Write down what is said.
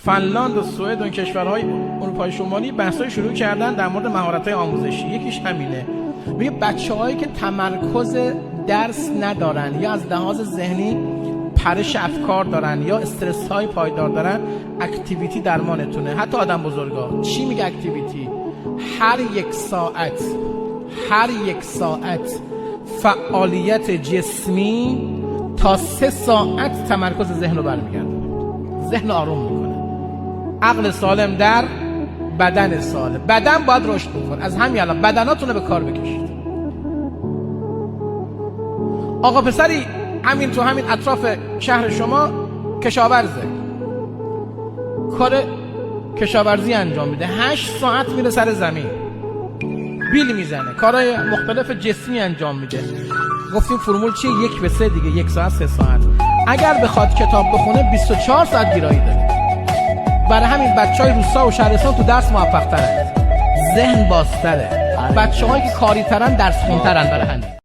فنلاند و سوئد و کشورهای اروپای شمالی بحثای شروع کردن در مورد مهارت‌های آموزشی. یکیش همینه، میگه بچه‌هایی که تمرکز درس ندارن یا از لحاظ ذهنی پرش افکار دارن یا استرس های پایدار دارن، اکتیویتی درمانتونه. حتی آدم بزرگا. چی میگه اکتیویتی؟ هر یک ساعت فعالیت جسمی تا 3 ساعت تمرکز ذهن رو برمیگردونه، ذهن آروم میکنه. عقل سالم در بدن سالم. بدن باید رشد بکنه. از همین الان بدناتون رو به کار بکشید. آقا پسری همین تو همین اطراف شهر شما کشاورزه، کار کشاورزی انجام میده، 8 ساعت میره سر زمین بیل میزنه، کارهای مختلف جسمی انجام میده. گفتیم فرمول چیه؟ 1:3 دیگه، 1 ساعت 3 ساعت. اگر بخواد کتاب بخونه 24 ساعت گیرایی داره. برای همین بچهای روستا و شهرستان تو درس موفق ترن، ذهن بازتره. بچه‌هایی که کاری ترن درس خونترن. برای همین